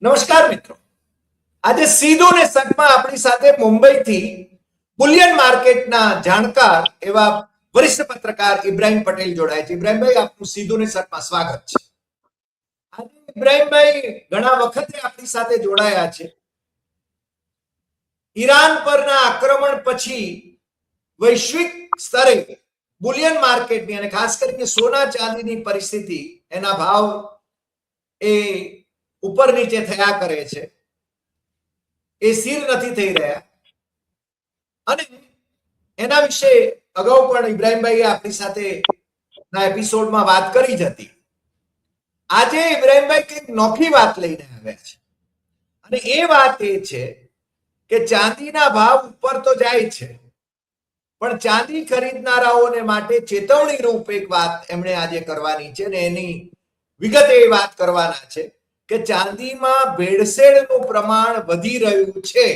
નમસ્કાર મિત્રો, આજે સીધું ને સટમાં આપણી સાથે મુંબઈથી બુલિયન માર્કેટના જાણકાર એવા વરિષ્ઠ પત્રકાર ઇબ્રાહિમ પટેલ જોડાય છે. ઇબ્રાહિમભાઈ, આપનું સીધું ને સટમાં સ્વાગત છે. આજે ઇબ્રાહિમભાઈ ઘણા વખતે આપણી સાથે જોડાયા છે. ઈરાન પરના આક્રમણ પછી વૈશ્વિક સ્તરે બુલિયન માર્કેટની અને ખાસ કરીને સોના ચાંદીની પરિસ્થિતિ, એના ભાવ એ ઉપર નીચે થયા કરે છે, એ સ્થિર નથી થઈ રહ્યા. અને એના વિશે અગાઉ પણ ઇબ્રાહિમભાઈએ આપણી સાથે ના એપિસોડમાં વાત કરી જ હતી. આજે ઇબ્રાહિમભાઈ કંઈક નોખી વાત લઈને આવ્યા છે, અને એ વાત એ છે કે ચાંદીના ભાવ ઉપર તો જાય છે, પણ ચાંદી ખરીદનારાઓને માટે ચેતવણી રૂપ એક વાત એમણે આજે કરવાની છે, અને એની વિગતે એ વાત કરવાના છે કે ચાંદીમાં ભેળસેળનું પ્રમાણ વધી રહ્યું છે,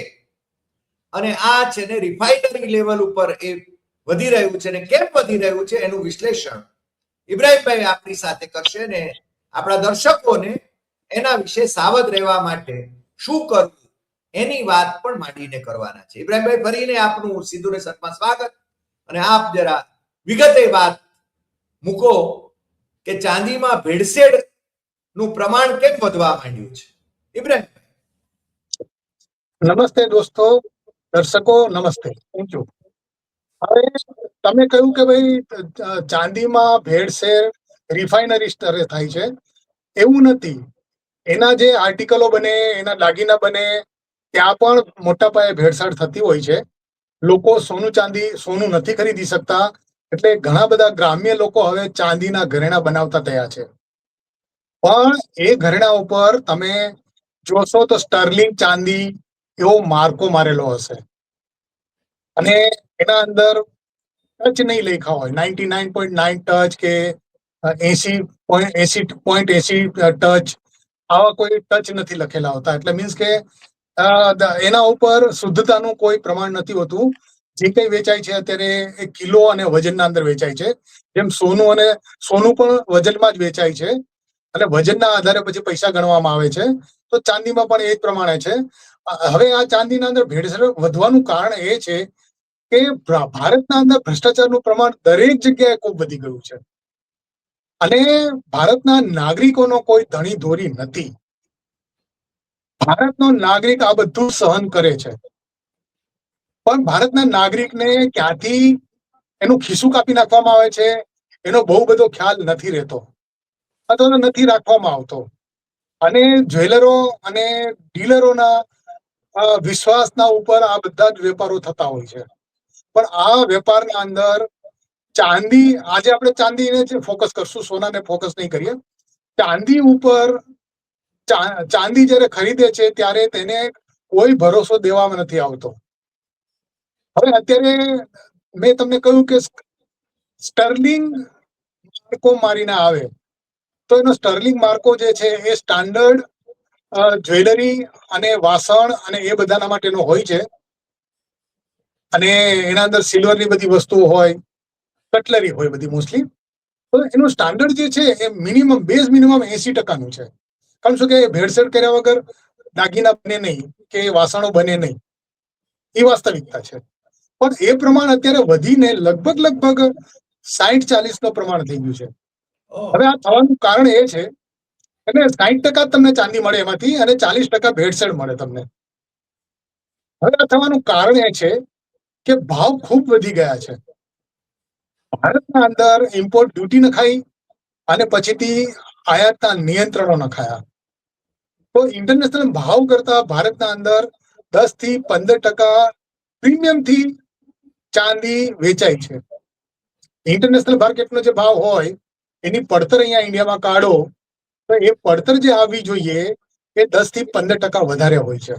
અને આ છે ને રિફાઇનરી લેવલ ઉપર એ વધી રહ્યું છે, ને કેમ વધી રહ્યું છે એનું વિશ્લેષણ ઇબ્રાહિમભાઈ આપણી સાથે કરશે, ને આપણા દર્શકોને એના વિશે સાવધ રહેવા માટે શું કરવું એની વાત પણ માંડીને કરવાના છે. ઇબ્રાહિમભાઈ, ફરીને આપનું સીધું ને સટમાં સ્વાગત. અને આપ જરા વિગતે વાત મૂકો કે ચાંદીમાં ભેળસેળ નું પ્રમાણ કેમ વધવા માંડ્યું છે. ઇબ્રાહિમ, નમસ્તે દોસ્તો, દર્શકો નમસ્તે. Thank you. હવે તમે કહ્યું કે ભાઈ ચાંદીમાં ભેળસેળ રિફાઇનરી સ્તરે થાય છે. એવું નથી. એના જે આર્ટિકલો બને, એના દાગીના બને, ત્યાં પણ મોટા પાયે ભેળસેળ થતી હોય છે. લોકો સોનું નથી ખરીદી શકતા, એટલે ઘણા બધા ગ્રામ્ય લોકો હવે ચાંદીના ઘરેણા બનાવતા થયા છે. પણ એ ઘરેણા ઉપર તમે જોશો તો સ્ટર્લિંગ ચાંદી એવો માર્કો મારેલો હશે, અને એના અંદર ટચ નહીં લખ્યા હોય, 99.9 ટચ કે 80.80 ટચ, આવા કોઈ ટચ નથી લખેલા હોતા. એટલે મીન્સ કે એના ઉપર શુદ્ધતાનું કોઈ પ્રમાણ નથી હોતું. જે કંઈ વેચાય છે અત્યારે એ કિલો અને વજનના અંદર વેચાય છે. જેમ સોનું પણ વજનમાં જ વેચાય છે, અને વજનના આધારે પછી પૈસા ગણવામાં આવે છે. તો ચાંદીમાં પણ એ જ પ્રમાણે છે. હવે આ ચાંદીના અંદર ભેળસેળ વધવાનું કારણ એ છે કે ભારતના અંદર ભ્રષ્ટાચારનું પ્રમાણ દરેક જગ્યાએ ખૂબ વધી ગયું છે, અને ભારતના નાગરિકોનો કોઈ ધણી ધોરી નથી. ભારતનો નાગરિક આ બધું સહન કરે છે, પણ ભારતના નાગરિકને ક્યાંથી એનું ખિસ્સું કાપી નાખવામાં આવે છે એનો બહુ બધો ખ્યાલ નથી રહેતો, અથવા નથી રાખવામાં આવતો. અને જ્વેલરો અને ડીલરોના વિશ્વાસના ઉપર આ બધા જ વેપારો થતા હોય છે. પણ આ વેપારના અંદર ચાંદી, આજે આપણે ચાંદીને જ ફોકસ કરશું, સોનાને ફોકસ નહીં કરીએ. ચાંદી ઉપર ચાંદી જ્યારે ખરીદે છે ત્યારે તેને કોઈ ભરોસો દેવામાં નથી આવતો. હવે અત્યારે મેં તમને કહ્યું કે સ્ટર્લિંગ માર્કો મારીને આવે, તો એનો સ્ટર્લિંગ માર્કો જે છે એ સ્ટાન્ડર્ડ જ્વેલરી અને વાસણ અને એ બધાના માટેનો હોય છે, અને એના અંદર સિલ્વરની બધી વસ્તુઓ હોય, કટલરી હોય બધી મોસ્ટલી. તો એનું સ્ટાન્ડર્ડ જે છે એ બેઝ મિનિમમ 80%નું છે. કારણ શું કે ભેળસેળ કર્યા વગર દાગીના બને નહીં કે વાસણો બને નહીં, એ વાસ્તવિકતા છે. પણ એ પ્રમાણ અત્યારે વધીને લગભગ 60-40 પ્રમાણ થઈ ગયું છે. હવે આ થવાનું કારણ એ છે, એટલે 60% તમને ચાંદી મળે એમાંથી, અને 40% ભેળસેળ મળે તમને. હવે આ થવાનું કારણ એ છે કે ભાવ ખૂબ વધી ગયા છે. ભારતના અંદર ઇમ્પોર્ટ ડ્યુટી નખાઈ, અને પછીથી આયાતના નિયંત્રણો નખાયા. તો ઇન્ટરનેશનલ ભાવ કરતા ભારતના અંદર 10-15% પ્રીમિયમથી ચાંદી વેચાય છે. ઇન્ટરનેશનલ માર્કેટનો જે ભાવ હોય એની પડતર અહીંયા ઇન્ડિયામાં કાઢો તો એ પડતર જે આવવી જોઈએ એ 10-15% વધારે હોય છે.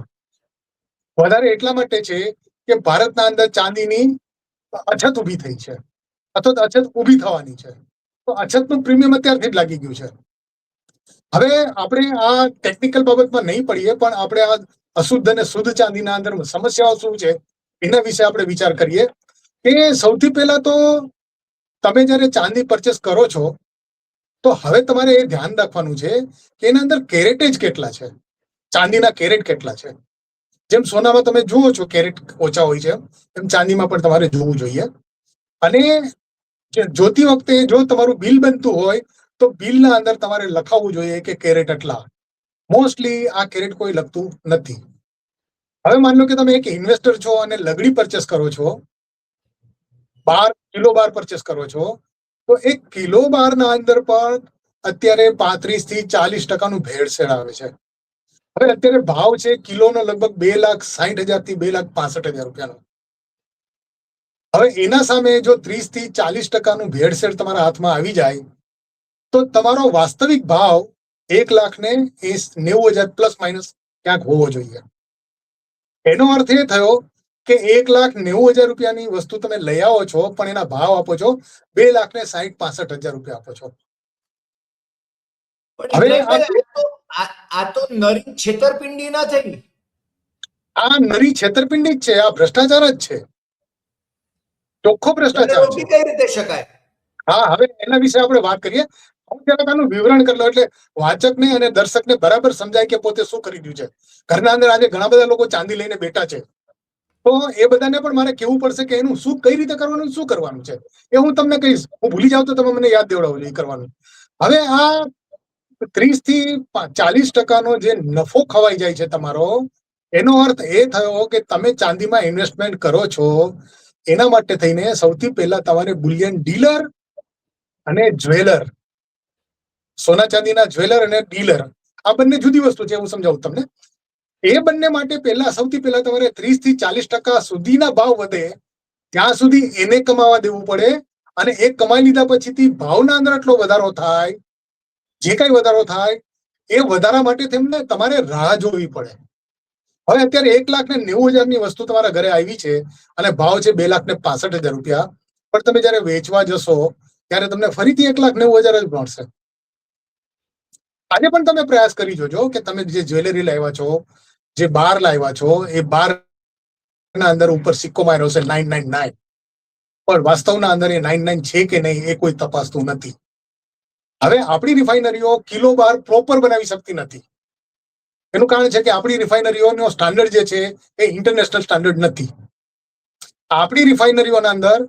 વધારે એટલા માટે છે કે ભારતના અંદર ચાંદીની અછત ઊભી થઈ છે, અથવા તો અછત ઊભી થવાની છે. તો અછતનું પ્રીમિયમ અત્યારથી જ લાગી ગયું છે. હવે આપણે આ ટેકનિકલ બાબતમાં નહીં પડીએ, પણ આપણે આ અશુદ્ધ અને શુદ્ધ ચાંદીના અંદર સમસ્યાઓ શું છે એના વિશે આપણે વિચાર કરીએ. કે સૌથી પહેલા તો તમે જ્યારે ચાંદી પરચેસ કરો છો તો હવે તમારે એ ધ્યાન રાખવાનું છે કે એના અંદર કેરેટેજ કેટલા છે. ચાંદીના કેરેટ કેટલા છે. જેમ સોનામાં તમે જુઓ છો કેરેટ ઓછા હોય છે, એમ ચાંદીમાં પણ તમારે જોવું જોઈએ. અને જોતી વખતે જો તમારું બિલ બનતું હોય તો બિલના અંદર તમારે લખાવવું જોઈએ કે કેરેટ એટલા. મોસ્ટલી આ કેરેટ કોઈ લખતું નથી. હવે માની લો કે તમે એક ઇન્વેસ્ટર છો અને લગડી પરચેસ કરો છો, કિલો બાર પરચેસ કરો છો, તો એક કિલો બારના અંદર પણ અત્યારે 35 થી 40% ભેળસેળ આવે છે. હવે અત્યારે ભાવ છે કિલોનો લગભગ 2,60,000 થી 2,65,000 રૂપિયાનો. હવે એના સામે જો 30 થી 40% ભેળસેળ તમારા હાથમાં આવી જાય તો તમારો વાસ્તવિક ભાવ 1,90,000 પ્લસ માઇનસ ક્યાંક હોવો જોઈએ. એનો અર્થ એ થયો કે 1,90,000 રૂપિયાની વસ્તુ તમે લઈ આવો છો, પણ એના ભાવ આપો છો 2,60,65,000 રૂપિયા આપો છો. પણ હિતેશભાઈ, આ તો નરી છેતરપિંડી ના થઈ. આ નરી છેતરપિંડી જ છે, આ ભ્રષ્ટાચાર જ છે, ચોખ્ખો ભ્રષ્ટાચાર છે. રોકી કઈ રીતે શકાય? હા, હવે એના વિશે આપણે વાત કરીએ. હું જરાક આનું વિવરણ કરી લઉં એટલે વાચકને અને દર્શકને બરાબર સમજાય કે પોતે શું કરી રહ્યું છે. ઘરના અંદર આજે ઘણા બધા લોકો ચાંદી લઈને બેઠા છે, તો એ બધાને પણ મારે કેવું પડશે કે એનું શું કઈ રીતે કરવાનું, શું કરવાનું છે એ હું તમને કહીશ. હું ભૂલી જાઉં તો તમે મને યાદ દેવડાવો એ કરવાનું. હવે આ 30 થી 40% જે નફો ખવાઈ જાય છે તમારો, એનો અર્થ એ થયો કે તમે ચાંદીમાં ઇન્વેસ્ટમેન્ટ કરો છો. એના માટે થઈને સૌથી પહેલા તમારે બુલિયન ડીલર અને જ્વેલર, સોના ચાંદીના જ્વેલર અને ડીલર, આ બંને જુદી વસ્તુ છે, હું સમજાવું તમને. એ બંને માટે સૌથી પહેલા તમારે 30 થી 40% સુધીના ભાવ વધે ત્યાં સુધી એને કમાવા દેવું પડે. અને એ કમાઈ લીધા પછીથી ભાવના અંદર આટલો વધારો થાય, જે કઈ વધારો થાય એ વધારા માટે તેમને તમારે રાહ જોવી પડે. હવે અત્યારે 1,90,000 ની વસ્તુ તમારા ઘરે આવી છે અને ભાવ છે 2,65,000 રૂપિયા, પણ તમે જયારે વેચવા જશો ત્યારે તમને ફરીથી 1,90,000 જ મળશે. આજે પણ તમે પ્રયાસ કરી જોજો કે તમે જે જ્વેલરી લાવ્યા છો, જે બાર લાવ્યા છો, એ બાર ના અંદર ઉપર સિક્કો માર્યો છે 999, પણ વાસ્તવના અંદર એ 99 છે કે નહીં એ કોઈ તપાસતું નથી. હવે આપણી રિફાઇનરીઓ કિલો બાર પ્રોપર બનાવી શકતી નથી. એનું કારણ છે કે આપણી રિફાઇનરીઓનો સ્ટાન્ડર્ડ જે છે એ ઇન્ટરનેશનલ સ્ટાન્ડર્ડ નથી. આપણી રિફાઇનરીઓના અંદર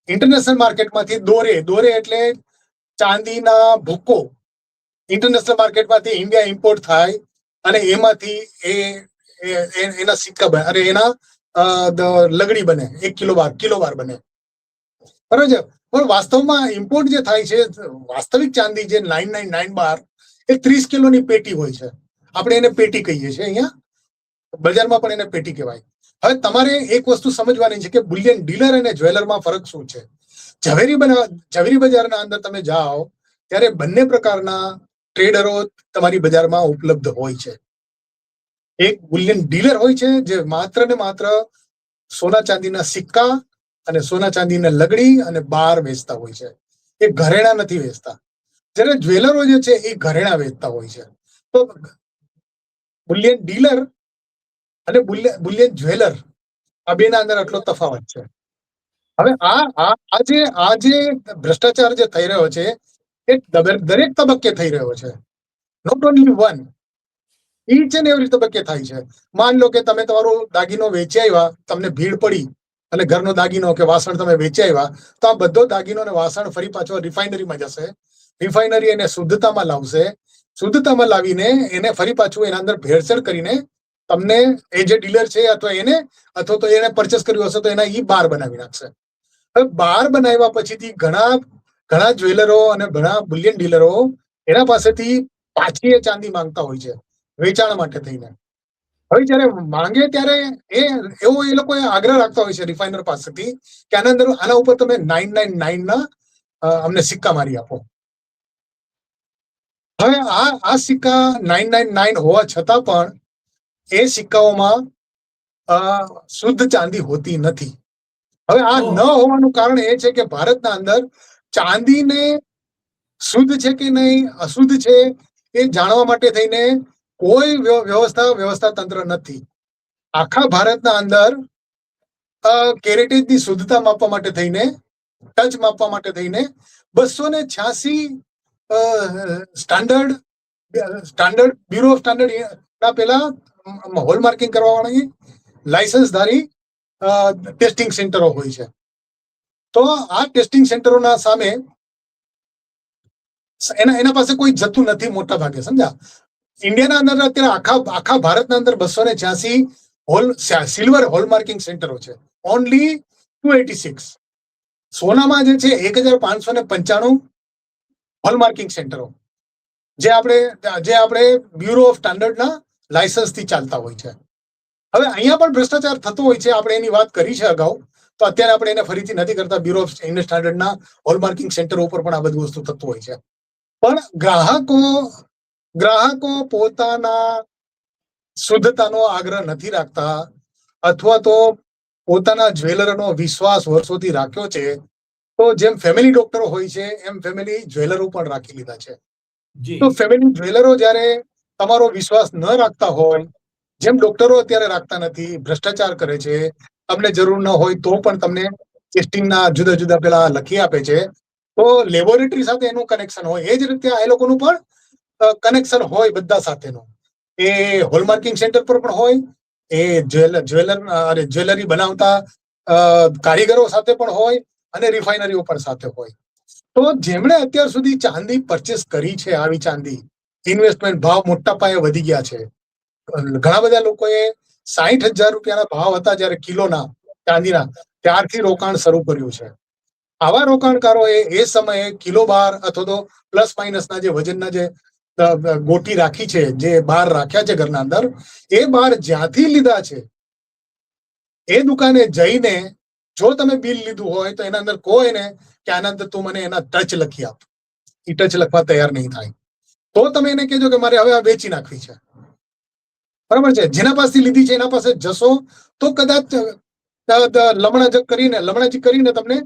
ઇન્ટરનેશનલ માર્કેટમાંથી દોરે એટલે ચાંદીના ભૂકો ઇન્ટરનેશનલ માર્કેટમાંથી ઇન્ડિયા ઇમ્પોર્ટ થાય અને એમાંથી એના સિક્કા બને, અરે એના લગડી બને, 1 કિલો બાર બને, બરાબર છે. પણ વાસ્તવમાં ઇમ્પોર્ટ જે થાય છે, વાસ્તવિક ચાંદી જે 999 બાર એ 30 કિલોની પેટી હોય છે. આપણે એને પેટી કહીએ છીએ, અહીંયા બજારમાં પણ એને પેટી કહેવાય. હવે તમારે એક વસ્તુ સમજવાની છે કે બુલિયન ડીલર અને જ્વેલરમાં ફરક શું છે. ઝવેરી બજારના અંદર તમે જાઓ ત્યારે બંને પ્રકારના ટ્રેડરો તમારી બજારમાં ઉપલબ્ધ હોય છે. એક બુલિયન ડીલર હોય છે જે માત્ર ને માત્ર સોના ચાંદીના સિક્કા અને સોના ચાંદીના લગડી અને બાર વેચતા હોય છે. એ ઘરેણા નથી વેચતા. જ્યારે જ્વેલરો જે છે એ ઘરેણા વેચતા હોય છે. તો બુલિયન ડીલર અને બુલિયન જ્વેલર, આ બેના અંદર આટલો તફાવત છે. હવે આ જે ભ્રષ્ટાચાર જે થઈ રહ્યો છે એ દરેક તબક્કે થઈ રહ્યો છે, not only one, each and every તબક્કે થાય છે. માન લો કે તમે તમારો દાગીનો વેચી આવ્યા, તમને ભીડ પડી અને ઘરનો દાગીનો કે વાસણ તમે વેચી આવ્યા, તો આ બધો દાગીનો અને વાસણ ફરી પાછો રિફાઇનરીમાં જશે. રિફાઇનરી એને શુદ્ધતામાં લાવશે, શુદ્ધતામાં લાવીને એને ફરી પાછું એના અંદર ભેળસેળ કરીને તમને એ જે ડીલર છે અથવા તો એને પરચેસ કર્યું હશે તો એના ઈ બાર બનાવી નાખશે. હવે બાર બનાવ્યા પછીથી ઘણા જ્વેલરો અને ઘણા બુલિયન ડીલરો એના પાસેથી પાછી એ ચાંદી માંગતા હોય છે વેચાણ માટે થઈને. હવે જયારે માંગે ત્યારે એ લોકો આગ્રહ રાખતા હોય છે રિફાઇનર પાસેથી કે આના ઉપર તમે 999 ના અમને સિક્કા મારી આપો. હવે આ સિક્કા 999 હોવા છતાં પણ એ સિક્કાઓમાં શુદ્ધ ચાંદી હોતી નથી. હવે આ ન હોવાનું કારણ એ છે કે ભારતના અંદર ચાંદીને શુદ્ધ છે કે નહીં, અશુદ્ધ છે એ જાણવા માટે થઈને કોઈ વ્યવસ્થા તંત્ર નથી. આખા ભારતના અંદર કેરેટેજની શુદ્ધતા માપવા માટે થઈને, ટચ માપવા માટે થઈને 286 સ્ટાન્ડર્ડ બ્યુરો ઓફ સ્ટાન્ડર્ડ એના પહેલા હોલમાર્કિંગ કરવાવાળી લાયસન્સધારી ટેસ્ટિંગ સેન્ટરો હોય છે. તો આ ટેસ્ટિંગ સેન્ટરોના સામે એના પાસે કોઈ જતું નથી મોટા ભાગે, સમજ્યા? ઇન્ડિયાના અંદર અત્યારે આખા ભારતના અંદર 286 સિલ્વર હોલમાર્કિંગ સેન્ટરો છે. ઓનલી 286. સોનામાં જે છે 1595 હોલમાર્કિંગ સેન્ટરો જે આપણે બ્યુરો ઓફ સ્ટાન્ડર્ડના લાયસન્સથી ચાલતા હોય છે. હવે અહીંયા પણ ભ્રષ્ટાચાર થતો હોય છે, આપણે એની વાત કરી છે અગાઉ, તો અત્યારે આપણે એને ફરીથી નથી કરતા. બ્યુરો ઓફ ઇન્ડિયન સ્ટાન્ડર્ડના હોલમાર્કિંગ સેન્ટરો ઉપર પણ આ બધું વસ્તુ થતું હોય છે. પણ ગ્રાહકો પોતાના શુદ્ધતાનો આગ્રહ નથી રાખતા, અથવા તો પોતાના જ્વેલરનો વિશ્વાસ વર્ષોથી રાખ્યો છે. તો જેમ ફેમિલી ડોક્ટરો હોય છે એમ ફેમિલી જ્વેલરો પણ રાખી લીધા છે. તો ફેમિલી જ્વેલરો જ્યારે તમારો વિશ્વાસ ન રાખતા હોય, જેમ ડોક્ટરો અત્યારે રાખતા નથી, ભ્રષ્ટાચાર કરે છે, તમને જરૂર ન હોય તો પણ તમને ટેસ્ટિંગના જુદા જુદા પેલા લખી આપે છે, તો લેબોરેટરી સાથે એનું કનેક્શન હોય. એ જ રીતે આ લોકોનું પણ કનેક્શન હોય બધા સાથેનું. એ હોલમાર્કિંગ સેન્ટર પર પણ હોય, એ જ્વેલરી બનાવતા કારીગરો સાથે પણ હોય, અને રિફાઇનરીઓ પણ સાથે હોય. તો જેમણે અત્યાર સુધી ચાંદી પરચેસ કરી છે, આવી ચાંદી ઇન્વેસ્ટમેન્ટ ભાવ મોટા પાયે વધી ગયા છે. ઘણા બધા લોકોએ 60,000 રૂપિયાના ભાવ હતા જયારે કિલોના ચાંદીના, ત્યારથી રોકાણ શરૂ કર્યું છે. આવા રોકાણકારોએ એ સમયે કિલો બાર અથવા તો પ્લસ માઇનસના જે વજનના જે ગોટી રાખી છે, જે બાર રાખ્યા છે ઘરના અંદર, એ બાર જ્યાંથી લીધા છે એ દુકાને જઈને જો તમે બિલ લીધું હોય તો એના અંદર કહો એને કે આના અંદર તું મને એના ટચ લખી આપ. એ ટચ લખવા તૈયાર નહીં થાય તો તમે એને કહેજો કે મારે હવે આ વેચી નાખવી છે. બરાબર છે? જેના પાસેથી લીધી છે એના પાસે જશો તો કદાચ લમણાજી કરીને તમને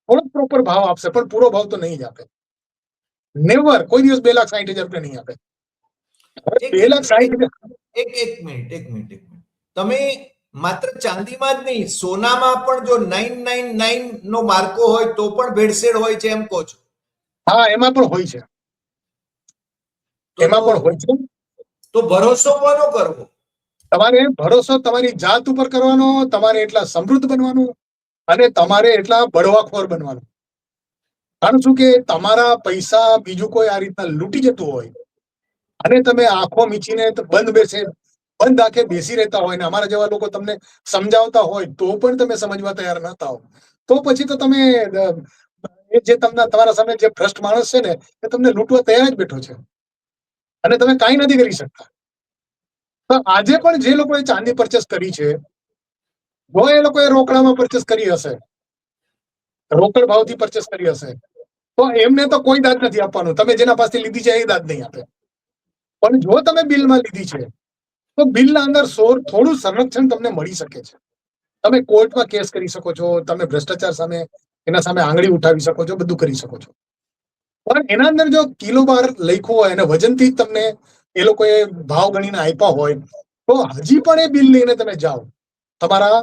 થોડો પ્રોપર ભાવ આપશે, પણ પૂરો ભાવ તો નહીં જ આપે. નેવર, કોઈ દિવસ 2,60,000 રૂપિયા નહીં આપે. 2,60,000. એક મિનિટ. તમે માત્ર ચાંદીમાં જ નહીં, સોનામાં પણ જો 999 નો માર્કો હોય તો પણ ભેળસેળ હોય છે એમ કહો છો? હા, એમાં પણ હોય છે. તો ભરોસો કોનો કરવો? તમારે ભરોસો તમારી જાત ઉપર કરવાનો, તમારે એટલા સમૃદ્ધ બનવાનું, અને તમારે એટલા બળવાખોર બનવાનું. કારણ શું કે તમારા પૈસા બીજું કોઈ આ રીતના લૂંટી જતું હોય અને તમે આંખો મીચીને બંધ આંખે બેસી રહેતા હોય ને અમારા જેવા લોકો તમને સમજાવતા હોય તો પણ તમે સમજવા તૈયાર ન થાઓ, તો પછી તો તમે જે તમારા સામે જે ભ્રષ્ટ માણસ છે ને એ તમને લૂંટવા તૈયાર જ બેઠો છે અને તમે કાંઈ નથી કરી શકતા. તો આજે પણ જે લોકોએ ચાંદી પરચેસ કરી છે, જો એ લોકોએ રોકડામાં પરચેસ કરી હશે, રોકડ ભાવથી પરચેસ કરી હશે, તો એમને તો કોઈ દાદ નથી આપવાનું. તમે જેના પાસેથી લીધી છે એ દાદ નહીં આપે. પણ જો તમે બિલમાં લીધી છે તો બિલના અંદર થોડું સંરક્ષણ તમને મળી શકે છે. તમે કોર્ટમાં કેસ કરી શકો છો, તમે ભ્રષ્ટાચાર સામે એના સામે આંગળી ઉઠાવી શકો છો, બધું કરી શકો છો. પણ એના અંદર જો કિલો બાર લખ્યું હોય અને વજનથી જ તમને એ લોકોએ ભાવ ગણીને આપ્યા હોય તો હજી પણ એ બિલ લઈને તમે જાઓ તમારા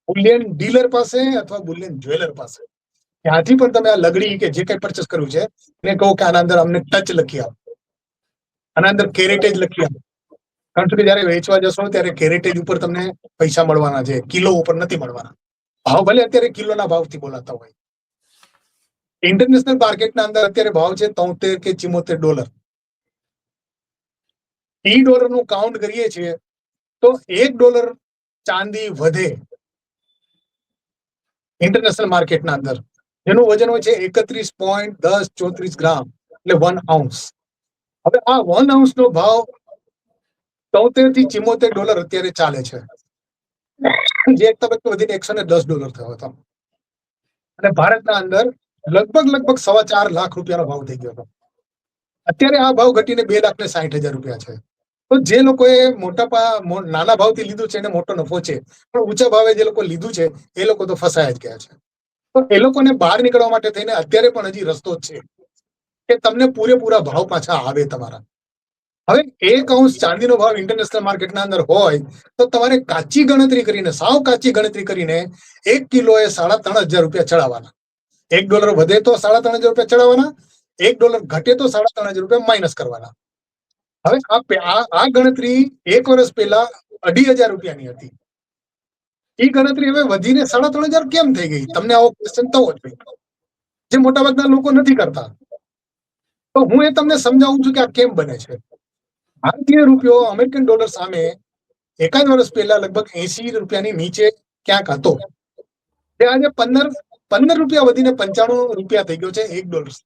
બુલિયન ડીલર પાસે અથવા બુલિયન જ્વેલર પાસે, ત્યાંથી પણ તમે આ લગડી કે જે કઈ પરચેસ કર્યું છે એને કહો કે આના અંદર અમને ટચ લખી આપો, આના અંદર કેરેટેજ લખી આપો. કારણ કે જયારે વેચવા જશો ત્યારે કેરેટેજ ઉપર તમને પૈસા મળવાના છે, કિલો ઉપર નથી મળવાના. ભાવ ભલે અત્યારે કિલોના ભાવથી બોલાતા હોય. ઇન્ટરનેશનલ માર્કેટના અંદર અત્યારે ભાવ છે $73 કે $74. $1 નું કાઉન્ટ કરીએ છીએ તો $1 ચાંદી વધે ઇન્ટરનેશનલ માર્કેટના અંદર, જેનું વજન હોય છે 31.1034 ગ્રામ, એટલે 1 ounce. હવે આ 1 ounce નો ભાવ $73 થી $74 અત્યારે ચાલે છે, જે એક તબક્કે વધીને $110 થયો હતો. અને ભારતના અંદર લગભગ 4.25 લાખ રૂપિયાનો ભાવ થઈ ગયો હતો. અત્યારે આ ભાવ ઘટીને 2,60,000 રૂપિયા છે. તો જે લોકોએ નાના ભાવથી લીધું છે એને મોટો નફો છે, પણ ઊંચા ભાવે જે લોકો લીધું છે એ લોકો તો ફસાયા જ ગયા છે. તો એ લોકોને બહાર નીકળવા માટે થઈને અત્યારે પણ હજી રસ્તો છે કે તમને પૂરેપૂરા ભાવ પાછા આવે તમારા. હવે 1 ounce ચાંદીનો ભાવ ઇન્ટરનેશનલ માર્કેટના અંદર હોય તો તમારે કાચી ગણતરી કરીને, સાવ કાચી ગણતરી કરીને 1 કિલોએ 3,500 રૂપિયા ચડાવવાના. $1 વધે તો 3,500 રૂપિયા ચડાવવાના, $1 ઘટે તો 3,500 રૂપિયા માઇનસ કરવાના. હવે આ ગણતરી 1 વર્ષ પહેલા 2,500 રૂપિયાની હતી. એ ગણતરી હવે વધીને 3,500 કેમ થઈ ગઈ? તમને આવો ક્વેશ્ચન થવો જોઈએ, જે મોટાભાગના લોકો નથી કરતા. તો હું એ તમને સમજાવું છું કે આ કેમ બને છે. ભારતીય રૂપિયો અમેરિકન ડોલર સામે એકાદ વર્ષ પહેલા લગભગ 80 રૂપિયાની નીચે ક્યાંક હતો. તે આજે 15 રૂપિયા વધીને 95 રૂપિયા થઈ ગયો છે $1.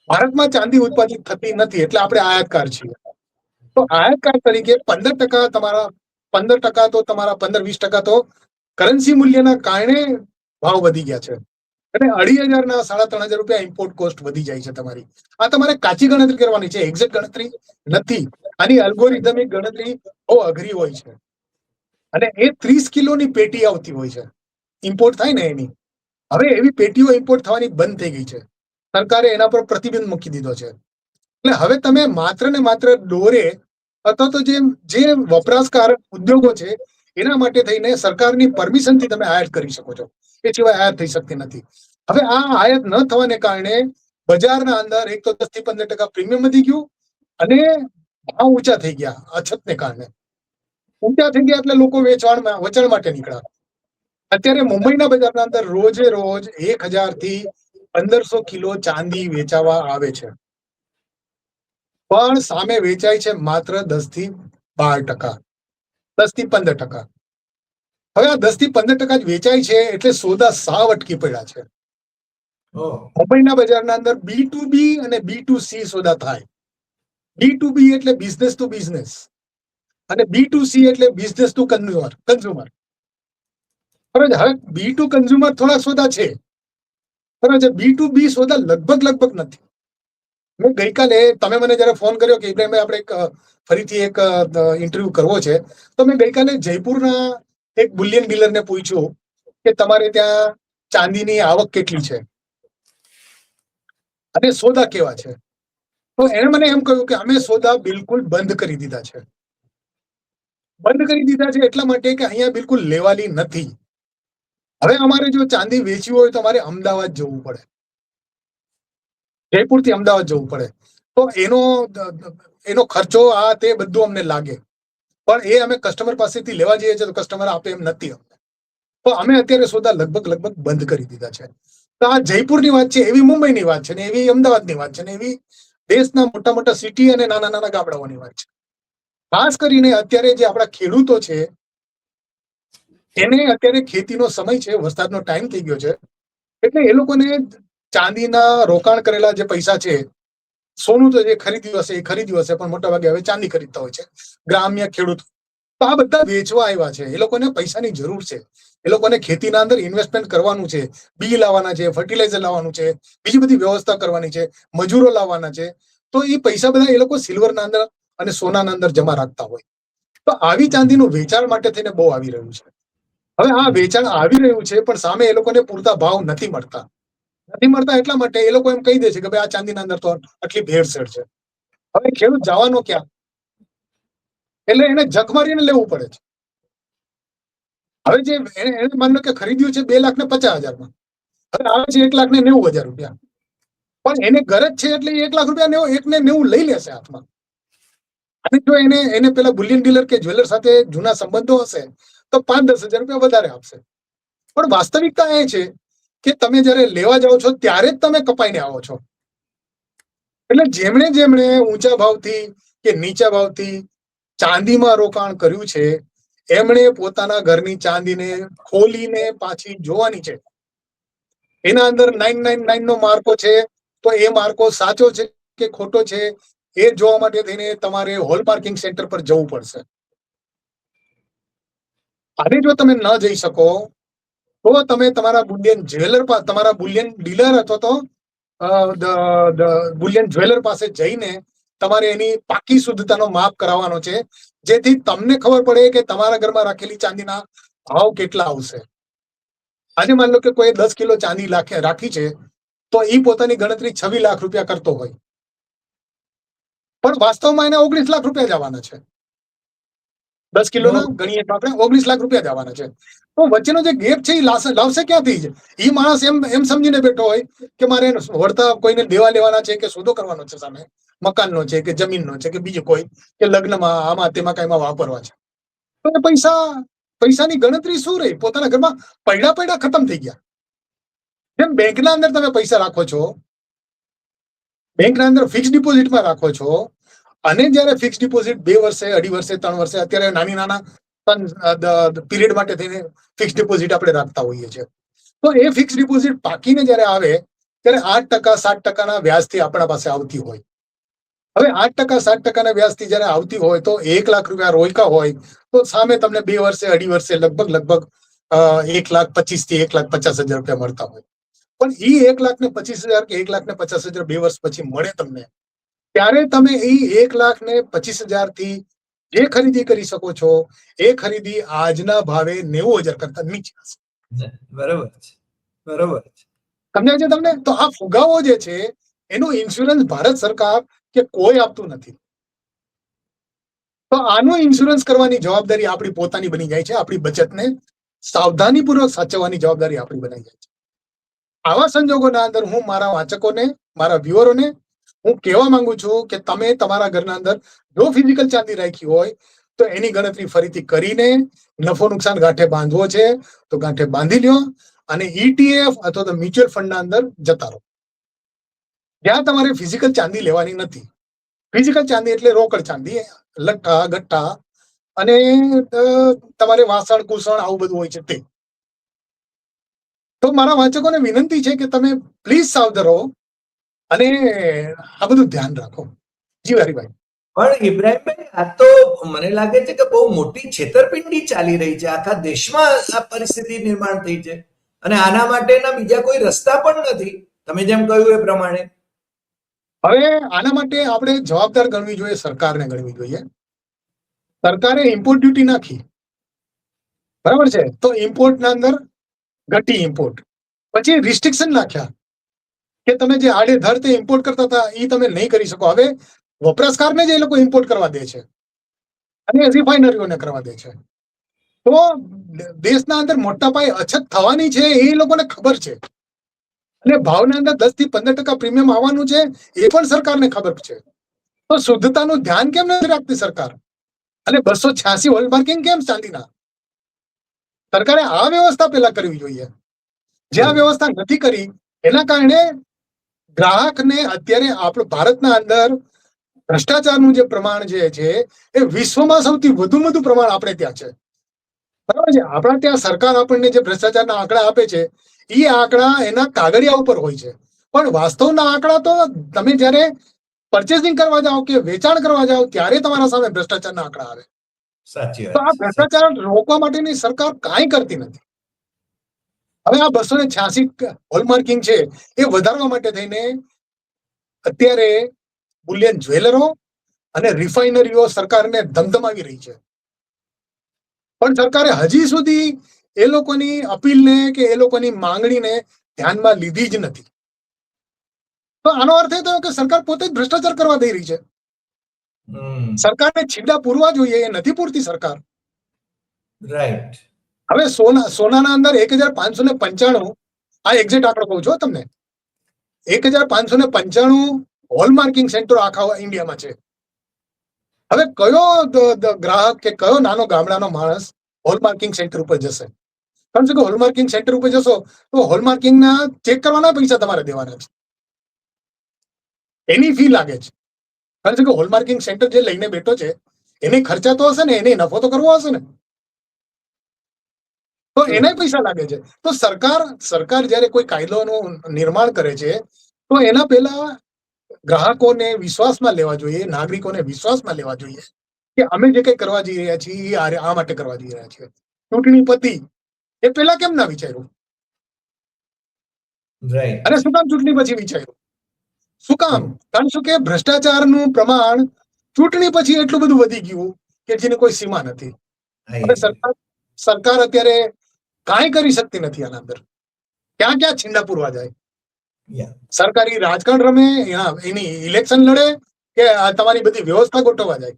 ભારતમાં ચાંદી ઉત્પાદિત થતી નથી, એટલે આપણે આયાતકાર છીએ. તો આયાતકાર તરીકે 15% તમારા 15% તો તમારા 15-20% તો કરન્સી મૂલ્યના કારણે ભાવ વધી ગયા છે. એટલે 2,500 ના 3,500 રૂપિયા ઇમ્પોર્ટ કોસ્ટ વધી જાય છે તમારી. આ તમારે કાચી ગણતરી કરવાની છે, એક્ઝેક્ટ ગણતરી નથી. આની અલ્ગોરિધમિક ગણતરી બહુ અઘરી હોય છે, અને એ 30 કિલોની પેટી આવતી હોય છે ઇમ્પોર્ટ થાય ને એની. હવે એવી પેટીઓ ઇમ્પોર્ટ થવાની બંધ થઈ ગઈ છે. સરકારે એના પર પ્રતિબંધ મૂકી દીધો છે. એટલે હવે તમે માત્ર ને માત્ર દોરે અથવા તો જે વપરાશકારક ઉદ્યોગો છે એના માટે થઈને સરકારની પરમિશનથી તમે આયાત કરી શકો છો, એ સિવાય આયાત થઈ શકતી નથી. હવે આ આયાત ન થવાને કારણે બજારના અંદર એક તો 10 થી 15% પ્રીમિયમ વધી ગયું, અને ભાવ ઊંચા થઈ ગયા. અછતને કારણે ઊંચા થઈ ગયા એટલે લોકો વેચાણ માટે નીકળ્યા. અત્યારે મુંબઈના બજારના અંદર રોજે રોજ 1,000 થી 1,500 કિલો ચાંદી વેચાવા આવે છે, પણ સામે વેચાય છે માત્ર 10 થી 12%, 10 થી 15%. હવે આ 10 થી 15% જ વેચાય છે એટલે સોદા સાવ અટકી પડ્યા છે. મુંબઈના બજારના અંદર B2B અને B2C સોદા થાય. B2B એટલે બિઝનેસ ટુ બિઝનેસ, અને B2C એટલે બિઝનેસ ટુ કન્ઝ્યુમર. હવે B2 કન્ઝ્યુમર થોડા સોદા છે, બરાબર. B2B સોદા લગભગ નથી. મેં ગઈકાલે, તમે મને જયારે ફોન કર્યો કે ઇબ્રાહિમભાઈ આપણે ફરીથી એક ઇન્ટરવ્યુ કરવો છે, તો મેં ગઈકાલે જયપુરના એક બુલિયન ડીલરને પૂછ્યું કે તમારે ત્યાં ચાંદીની આવક કેટલી છે અને સોદા કેવા છે. તો એણે મને એમ કહ્યું કે અમે સોદા બિલકુલ બંધ કરી દીધા છે. બંધ કરી દીધા છે એટલા માટે કે અહીંયા બિલકુલ લેવાલી નથી. હવે અમારે જો ચાંદી વેચવી હોય તો અમારે અમદાવાદ જવું પડે, જયપુરથી અમદાવાદ જવું પડે. તો એનો ખર્ચો આ તે બધું અમને લાગે, પણ એ અમે કસ્ટમર પાસેથી લેવા જઈએ છીએ તો કસ્ટમર આપે એમ નથી અમને. તો અમે અત્યારે સોદા લગભગ બંધ કરી દીધા છે. તો આ જયપુરની વાત છે, એવી મુંબઈની વાત છે, ને એવી અમદાવાદની વાત છે, ને એવી દેશના મોટા મોટા સિટી અને નાના નાના ગામડાઓની વાત છે. ખાસ કરીને અત્યારે જે આપણા ખેડૂતો છે એને અત્યારે ખેતીનો સમય છે, વરસાદનો ટાઈમ થઈ ગયો છે, એટલે એ લોકોને ચાંદીના રોકાણ કરેલા જે પૈસા છે, સોનું તો જે ખરીદ્યું હશે એ ખરીદ્યું હશે, પણ મોટા ભાગે હવે ચાંદી ખરીદતા હોય છે ગ્રામ્ય ખેડૂત. તો આ બધા વેચવા આવ્યા છે. એ લોકોને પૈસાની જરૂર છે, એ લોકોને ખેતીના અંદર ઇન્વેસ્ટમેન્ટ કરવાનું છે, બી લાવવાના છે, ફર્ટિલાઇઝર લાવવાનું છે, બીજી બધી વ્યવસ્થા કરવાની છે, મજૂરો લાવવાના છે. તો એ પૈસા બધા એ લોકો સિલ્વરના અંદર અને સોનાના અંદર જમા રાખતા હોય. તો આવી ચાંદીનું વેચાણ માટે થઈને બહુ આવી રહ્યું છે. હવે આ વેચાણ આવી રહ્યું છે, પણ સામે એ લોકોને પૂરતા ભાવ નથી મળતા એટલા માટે એ લોકો એમ કહી દે છે કે ભાઈ આ ચાંદીના અંદર તો આટલી ભેળસેળ છે. હવે ખેડૂત જવાનો ક્યાં? એટલે એને જખ મારીને લેવું પડે છે. હવે જે એને માનો કે ખરીદ્યું છે 2,50,000 હવે આવે છે 1,90,000 રૂપિયા, પણ એને ગરજ છે એટલે 1,00,000 રૂપિયા 1,90,000 લઈ લેશે હાથમાં. અને જો એને પેલા બુલિયન ડીલર કે જ્વેલર સાથે જૂના સંબંધો હશે તો 5-10,000 રૂપિયા વધારે આપશે. પણ વાસ્તવિકતા એ છે કે તમે જયારે લેવા જાઓ છો ત્યારે જ તમે કપાઈને આવો છો. એટલે જેમણે ઊંચા ભાવથી કે નીચા ભાવથી ચાંદીમાં રોકાણ કર્યું છે, એમણે પોતાના ઘરની ચાંદીને ખોલીને પાછી જોવાની છે. એના અંદર 999 નો માર્કો છે, તો એ માર્કો સાચો છે કે ખોટો છે એ જોવા માટે થઈને તમારે હોલમાર્કિંગ સેન્ટર પર જવું પડશે. અને જો તમે ન જઈ શકો તો તમે તમારા બુલિયન જ્વેલર તમારા બુલિયન ડીલર અથવા તો બુલિયન જ્વેલર પાસે જઈને તમારે એની પાકી શુદ્ધતાનો માપ કરાવવાનો છે, જેથી તમને ખબર પડે કે તમારા ઘરમાં રાખેલી ચાંદીના ભાવ કેટલા આવશે. આજે માની લો કે કોઈ 10 કિલો ચાંદી રાખી છે, તો એ પોતાની ગણતરી 26 લાખ રૂપિયા કરતો હોય, પણ વાસ્તવમાં એને 19 લાખ રૂપિયા જ આવવાના છે. 10 કિલોના ગણીએ તો આપણે 19 લાખ રૂપિયા દેવાના છે. તો વચ્ચેનો જે ગેપ છે એ લાવશે ક્યાંથી? જ એ માણસ એમ સમજીને બેઠો હોય કે મારે વળતા કોઈને દેવા લેવાના છે કે સોદો કરવાનો છે, સામે મકાનનો છે કે જમીનનો છે કે બીજું કોઈ કે લગ્નમાં આમાં તેમાં કાંઈમાં વાપરવા છે. તો એ પૈસાની ગણતરી શું રહી? પોતાના ઘરમાં પૈડા ખતમ થઈ ગયા. જેમ બેંકના અંદર તમે પૈસા રાખો છો, બેંકના અંદર ફિક્સ ડિપોઝિટમાં રાખો છો, અને જયારે ફિક્સ ડિપોઝિટ 2 વર્ષે 2.5 વર્ષે 3 વર્ષે અત્યારે નાના પીરિયડ માટે થઈને ફિક્સ ડિપોઝિટ આપણે રાખતા હોઈએ છીએ. તો એ ફિક્સ ડિપોઝિટ પાકીને જયારે આવે ત્યારે 8% 7%ના વ્યાજથી આપણા પાસે આવતી હોય. હવે 8% 7%ના વ્યાજથી જયારે આવતી હોય તો 1 લાખ રૂપિયા રોયકા હોય તો સામે તમને 2 વર્ષે 2.5 વર્ષે લગભગ 1,25,000 થી 1,50,000 રૂપિયા મળતા હોય. પણ એ 1,25,000 કે 1,50,000 2 વર્ષ પછી મળે તમને, ત્યારે તમે એ 1,25,000 થી જે ખરીદી કરી શકો છો એ ખરીદી આજના ભાવે 90,000 કરતા નીચે હશે. બરોબર છે, બરોબર છે. સમજાય છે તમને? તો આ ફુગાવો જે છે એનું ઇન્સ્યોરન્સ ભારત સરકાર કે કોઈ આપતું નથી. તો આનું ઇન્સ્યોરન્સ કરવાની જવાબદારી આપણી પોતાની બની જાય છે. આપણી બચતને સાવધાનીપૂર્વક સાચવવાની જવાબદારી આપણી બની જાય છે. આવા સંજોગોના અંદર હું મારા વાચકોને, મારા વ્યુઅરોને હું કહેવા માંગુ છું કે તમે તમારા ઘરના અંદર જો ફિઝિકલ ચાંદી રાખી હોય તો એની ગણતરી ફરીથી કરીને નફો નુકસાન ગાંઠે બાંધવો છે તો ગાંઠે બાંધી લ્યો, અને ETF અથવા તો મ્યુચ્યુઅલ ફંડના અંદર જતા રહો, જ્યાં તમારે ફિઝિકલ ચાંદી લેવાની નથી. ફિઝિકલ ચાંદી એટલે રોકડ ચાંદી, લટ્ટા ગટ્ટા અને તમારે વાસણ કુસણ આવું બધું હોય છે તે. તો મારા વાચકોને વિનંતી છે કે તમે પ્લીઝ સાવધાન રહો અને આ બધું ધ્યાન રાખો. જી હરિભાઈ. પણ ઇબ્રાહીમભાઈ, આ તો મને લાગે છે કે બહુ મોટી છેતરપિંડી ચાલી રહી છે. આખા દેશમાં આ પરિસ્થિતિ નિર્માણ થઈ છે અને આના માટેના બીજા કોઈ રસ્તા પણ નથી, તમે જેમ કહ્યું એ પ્રમાણે. હવે આના માટે આપણે જવાબદાર ગણવી જોઈએ, સરકારને ગણવી જોઈએ. સરકારે ઇમ્પોર્ટ ડ્યુટી નાખી, બરાબર છે, તો ઇમ્પોર્ટના અંદર ઘટી ઇમ્પોર્ટ, પછી રિસ્ટ્રિક્શન નાખ્યા કે તમે જે આડેધડ તે ઇમ્પોર્ટ કરતા હતા એ તમે નહીં કરી શકો. હવે વપરાશકારને જ એ લોકો ઇમ્પોર્ટ કરવા દે છે અને રિફાઇનરીઓને કરવા દે છે. તો દેશના અંદર મોટા પાયે અછત થવાની છે એ લોકોને ખબર છે, અને ભાવના અંદર 10 થી 15% પ્રીમિયમ આવવાનું છે એ પણ સરકારને ખબર છે. તો શુદ્ધતાનું ધ્યાન કેમ નથી રાખતી સરકાર? અને 286 હોલમાર્કિંગ કેમ ચાંદીના? સરકારે આ વ્યવસ્થા પેલા કરવી જોઈએ. જે આ વ્યવસ્થા નથી કરી એના કારણે ગ્રાહકને અત્યારે આપણું ભારતના અંદર ભ્રષ્ટાચારનું જે પ્રમાણ જે છે એ વિશ્વમાં સૌથી વધુ પ્રમાણ આપણે ત્યાં છે, બરાબર છે. આપણા ત્યાં સરકાર આપણને જે ભ્રષ્ટાચારના આંકડા આપે છે એ આંકડા એના કાગળિયા ઉપર હોય છે, પણ વાસ્તવના આંકડા તો તમે જ્યારે પરચેસિંગ કરવા જાઓ કે વેચાણ કરવા જાઓ ત્યારે તમારા સામે ભ્રષ્ટાચારના આંકડા આવે. સાચી તો આ વાત. ભ્રષ્ટાચાર રોકવા માટેની સરકાર કાંઈ કરતી નથી. હવે આ 286 હોલમાર્કિંગ છે એ વધારવા માટે થઈને અત્યારે બુલિયન જ્વેલરો અને રિફાઇનરીઓ સરકારને ધમધમાવી રહી છે, પણ સરકારે હજી સુધી એ લોકોની અપીલને કે એ લોકોની માંગણીને ધ્યાનમાં લીધી જ નથી. તો આનો અર્થ એ થયો કે સરકાર પોતે જ ભ્રષ્ટાચાર કરવા દઈ રહી છે. સરકારને છીંડા પૂરવા જોઈએ, એ નથી પૂરતી સરકાર. રાઈટ. હવે સોનાના અંદર 1,595, આ એક્ઝેક્ટ આંકડો કહું છું તમને, 1,595 હોલમાર્કિંગ સેન્ટરો આખા ઇન્ડિયામાં છે. હવે કયો ગ્રાહક કે કયો નાનો ગામડાનો માણસ હોલમાર્કિંગ સેન્ટર ઉપર જશે? કારણ કે હોલમાર્કિંગ સેન્ટર ઉપર જશો તો હોલમાર્કિંગના ચેક કરવાના પૈસા તમારે દેવાના છે, એની ફી લાગે છે. કારણ કે હોલમાર્કિંગ સેન્ટર જે લઈને બેઠો છે એને ખર્ચા તો હશે ને, એને નફો તો કરવો હશે ને, તો એના પૈસા લાગે છે. તો સરકાર જ્યારે કોઈ કાયદોનું નિર્માણ કરે છે તો એના પહેલા ગ્રાહકોને વિશ્વાસમાં લેવા જોઈએ, નાગરિકોને વિશ્વાસમાં લેવા જોઈએ કે અમે જે કંઈ કરવા જઈ રહ્યા છીએ એ આ માટે કરવા જઈ રહ્યા છીએ. ચૂંટણી પતી એ પહેલા કેમ ના વિચાર્યું? અને શું કામ ચૂંટણી પછી વિચાર્યું? શું કામ? કારણ શું કે ભ્રષ્ટાચારનું પ્રમાણ ચૂંટણી પછી એટલું બધું વધી ગયું કે જેની કોઈ સીમા નથી. હવે સરકાર અત્યારે કાંઈ કરી શકતી નથી આના અંદર. ક્યાં ક્યાં છીંડા પૂરવા જાય? સરકારી રાજકારણ રમે, એની ઇલેક્શન લડે, કે તમારી બધી વ્યવસ્થા ગોઠવવા જાય?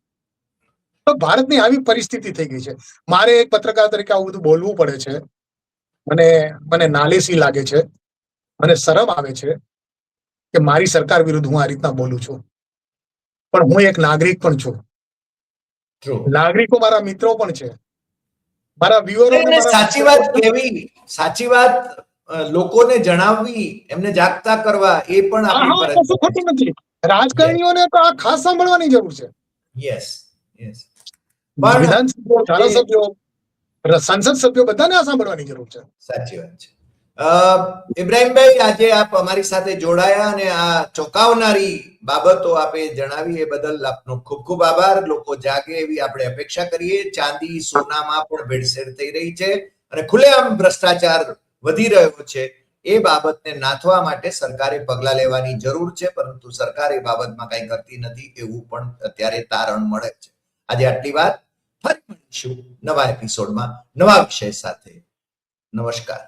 તો ભારતની આવી પરિસ્થિતિ થઈ ગઈ છે. મારે એક પત્રકાર તરીકે આવું બધું બોલવું પડે છે. મને નાલેસી લાગે છે, મને શરમ આવે છે કે મારી સરકાર વિરુદ્ધ હું આ રીતના બોલું છું. પણ હું એક નાગરિક પણ છું. નાગરિકો મારા મિત્રો પણ છે, મારા વ્યુઅરો. સાચી વાત કહેવી, સાચી વાત લોકોને જણાવવી, એમને જાગતા કરવા, એ પણ આપણી ફરજ ખોટું નથી. રાજકારણીઓને તો આ ખાસ સાંભળવાની જરૂર છે. યસ યસ, વિધાનસભ્યો, ધારાસભ્યો, સંસદ સભ્યો બધાને આ સાંભળવાની જરૂર છે. સાચી વાત છે. ઇબ્રાહીમભાઈ, આજે આપ અમારી સાથે જોડાયા અને આ ચોંકાવનારી બાબતો આપે જણાવી એ બદલ આપનો ખૂબ ખૂબ આભાર. લોકો જાગે એવી આપણે અપેક્ષા કરીએ. ચાંદી સોનામાં પણ ભેળસેળ થઈ રહી છે અને ખુલ્લેઆમ ભ્રષ્ટાચાર વધી રહ્યો છે. એ બાબતને નાથવા માટે સરકારે પગલાં લેવાની જરૂર છે, પરંતુ સરકાર એ બાબતમાં કંઈ કરતી નથી એવું પણ અત્યારે તારણ મળે છે. આજે આટલી વાત. ફરી મળીશું નવા એપિસોડમાં નવા વિષય સાથે. નમસ્કાર.